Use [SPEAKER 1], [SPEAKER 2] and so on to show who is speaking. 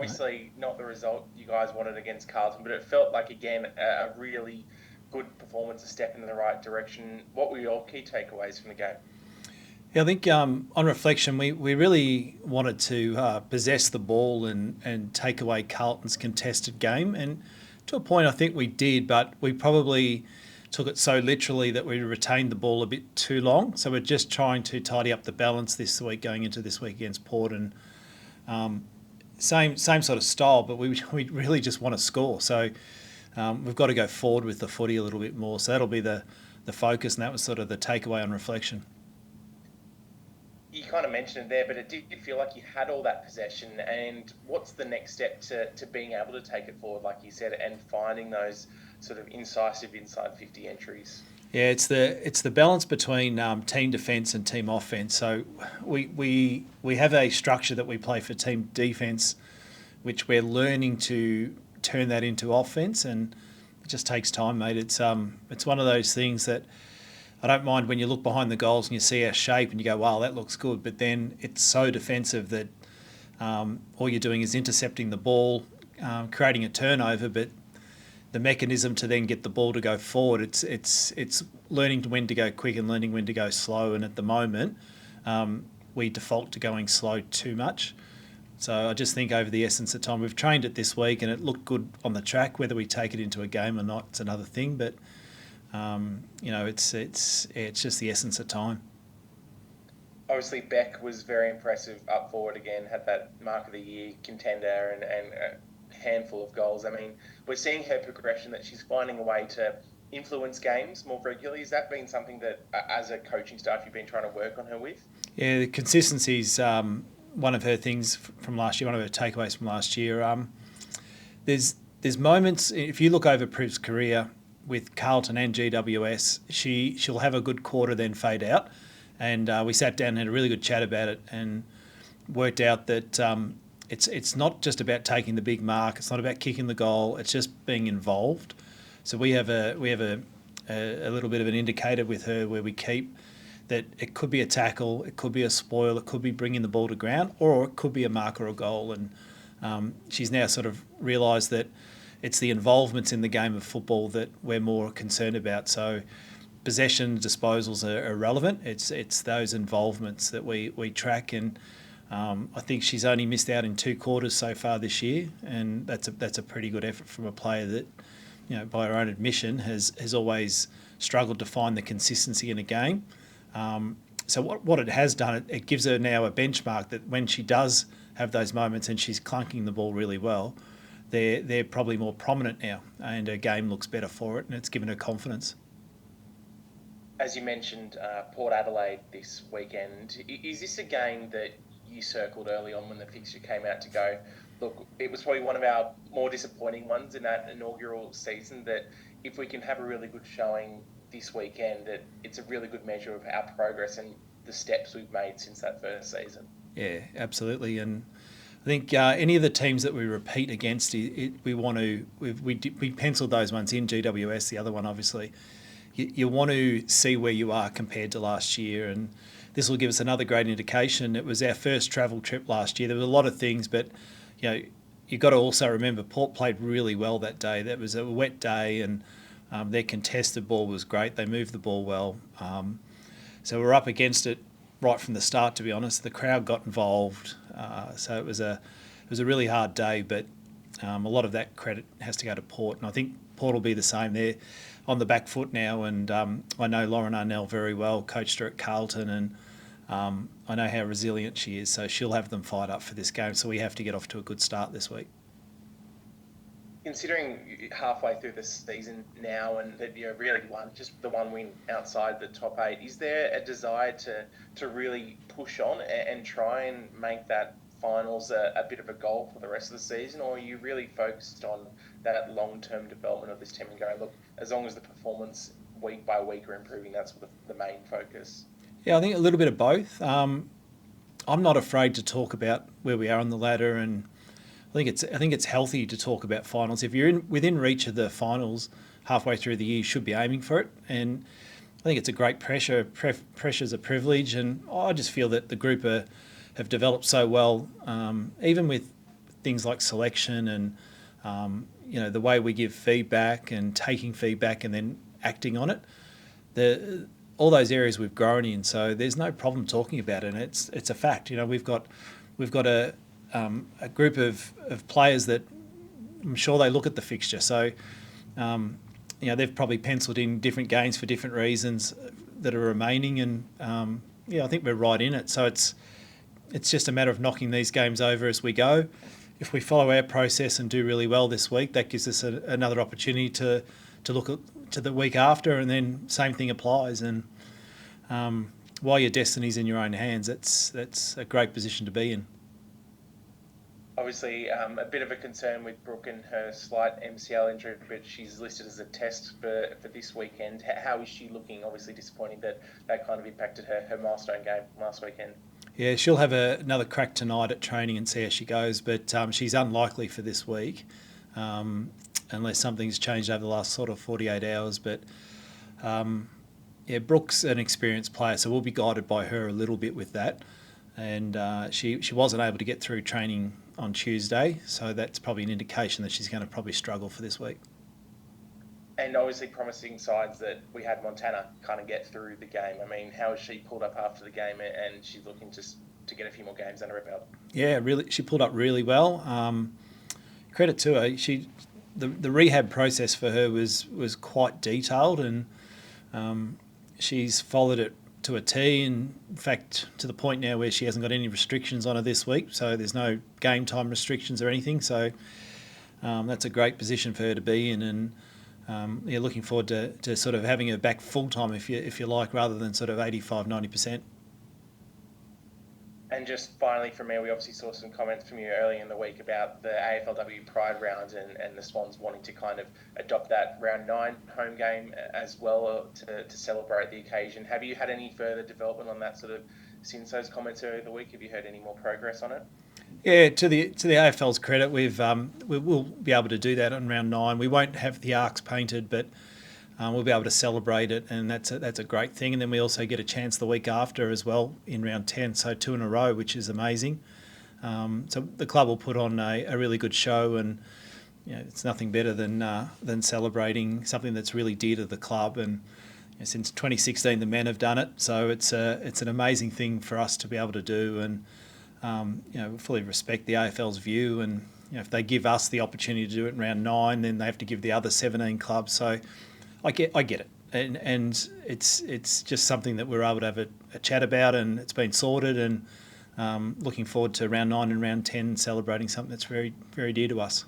[SPEAKER 1] Obviously, not the result you guys wanted against Carlton, but it felt like, again, a really good performance, a step in the right direction. What were your key takeaways from the game?
[SPEAKER 2] Yeah, I think on reflection, we really wanted to possess the ball and take away Carlton's contested game. And to a point, I think we did, but we probably took it so literally that we retained the ball a bit too long. So we're just trying to tidy up the balance this week going into this week against Port. And same sort of style, but we really just want to score. So we've got to go forward with the footy a little bit more. So that'll be the focus, and that was sort of the takeaway on reflection.
[SPEAKER 1] You kind of mentioned it there, but it did feel like you had all that possession. And what's the next step to being able to take it forward, like you said, and finding those sort of incisive inside 50 entries?
[SPEAKER 2] Yeah, it's the balance between team defence and team offence. So we have a structure that we play for team defence, which we're learning to turn that into offence, and it just takes time, mate. It's one of those things that I don't mind when you look behind the goals and you see our shape and you go, wow, that looks good. But then it's so defensive that all you're doing is intercepting the ball, creating a turnover, but the mechanism to then get the ball to go forward, it's learning when to go quick and learning when to go slow. And at the moment, we default to going slow too much. So I just think over the essence of time, we've trained it this week and it looked good on the track. Whether we take it into a game or not, it's another thing. But it's just the essence of time.
[SPEAKER 1] Obviously, Beck was very impressive up forward again, had that mark of the year contender and a handful of goals. I mean, we're seeing her progression, that she's finding a way to influence games more regularly. Has that been something that, as a coaching staff, you've been trying to work on her with?
[SPEAKER 2] Yeah, the consistency's one of her things from last year, one of her takeaways from last year. There's moments, if you look over Priv's career with Carlton and GWS, she'll have a good quarter, then fade out. And we sat down and had a really good chat about it and worked out that it's not just about taking the big mark. It's not about kicking the goal. It's just being involved. So we have a little bit of an indicator with her where we keep that it could be a tackle, it could be a spoil, it could be bringing the ball to ground, or it could be a mark or a goal. And she's now sort of realised that it's the involvements in the game of football that we're more concerned about. So possession disposals are irrelevant. It's those involvements that we track, and I think she's only missed out in 2 quarters so far this year, and that's a pretty good effort from a player that, by her own admission, has always struggled to find the consistency in a game. So what it has done, it gives her now a benchmark that when she does have those moments and she's clunking the ball really well, they're probably more prominent now, and her game looks better for it, and it's given her confidence.
[SPEAKER 1] As you mentioned, Port Adelaide this weekend. Is this a game that you circled early on when the fixture came out to go, look, it was probably one of our more disappointing ones in that inaugural season, that if we can have a really good showing this weekend, that it's a really good measure of our progress and the steps we've made since that first season?
[SPEAKER 2] Yeah, absolutely. And I think any of the teams that we repeat against, we want to, we penciled those ones in, GWS, the other one obviously. You want to see where you are compared to last year, and this will give us another great indication. It was our first travel trip last year. There were a lot of things, but you've got to also remember Port played really well that day. That was a wet day, and their contested ball was great. They moved the ball well. So we're up against it right from the start, to be honest. The crowd got involved. So it was a really hard day, but a lot of that credit has to go to Port, and I think Port will be the same. They're on the back foot now, and I know Lauren Arnell very well, coached her at Carlton, and I know how resilient she is, so she'll have them fired up for this game, so we have to get off to a good start this week.
[SPEAKER 1] Considering halfway through the season now, and that you really won just the one win outside the top 8, is there a desire to really push on and try and make that finals a bit of a goal for the rest of the season, or are you really focused on that long-term development of this team and going, look, as long as the performance week by week are improving, that's the main focus?
[SPEAKER 2] Yeah, I think a little bit of both. I'm not afraid to talk about where we are on the ladder, and I think it's healthy to talk about finals. If you're within reach of the finals halfway through the year, you should be aiming for it. And I think it's a great pressure. Pressure's a privilege, and I just feel that the group have developed so well, even with things like selection and the way we give feedback and taking feedback and then acting on it. All those areas we've grown in, so there's no problem talking about it. And it's a fact. We've got a group of players that I'm sure they look at the fixture. So they've probably penciled in different games for different reasons that are remaining, and I think we're right in it. So it's just a matter of knocking these games over as we go. If we follow our process and do really well this week, that gives us another opportunity to look to the week after, and then same thing applies. And while your destiny's in your own hands, that's a great position to be in.
[SPEAKER 1] Obviously, a bit of a concern with Brook and her slight MCL injury, but she's listed as a test for this weekend. How is she looking? Obviously disappointing that kind of impacted her milestone game last weekend.
[SPEAKER 2] Yeah, she'll have another crack tonight at training and see how she goes, but she's unlikely for this week unless something's changed over the last sort of 48 hours. But Brooke's an experienced player, so we'll be guided by her a little bit with that. And she wasn't able to get through training on Tuesday, so that's probably an indication that she's going to probably struggle for this week.
[SPEAKER 1] And obviously promising signs that we had Montana kind of get through the game. I mean, how has she pulled up after the game, and she's looking to get a few more games under her belt? Yeah,
[SPEAKER 2] really, she pulled up really well. Credit to her. The rehab process for her was quite detailed, and she's followed it to a T, and in fact to the point now where she hasn't got any restrictions on her this week, so there's no game time restrictions or anything. So that's a great position for her to be in, and looking forward to sort of having her back full time if you like, rather than sort of 85-90%.
[SPEAKER 1] And just finally from me, we obviously saw some comments from you early in the week about the AFLW Pride round and the Swans wanting to kind of adopt that round 9 home game as well to celebrate the occasion. Have you had any further development on that sort of since those comments earlier in the week? Have you heard any more progress on it?
[SPEAKER 2] Yeah, to the AFL's credit, we'll be able to do that on round 9. We won't have the arcs painted, but we'll be able to celebrate it, and that's a great thing. And then we also get a chance the week after as well in round 10, so 2 in a row, which is amazing. So the club will put on a really good show, and it's nothing better than celebrating something that's really dear to the club. And since 2016, the men have done it, so it's an amazing thing for us to be able to do. And we fully respect the AFL's view, and if they give us the opportunity to do it in round 9, then they have to give the other 17 clubs. So I get it, and it's just something that we're able to have a chat about, and it's been sorted, and looking forward to round 9 and round 10 celebrating something that's very, very dear to us.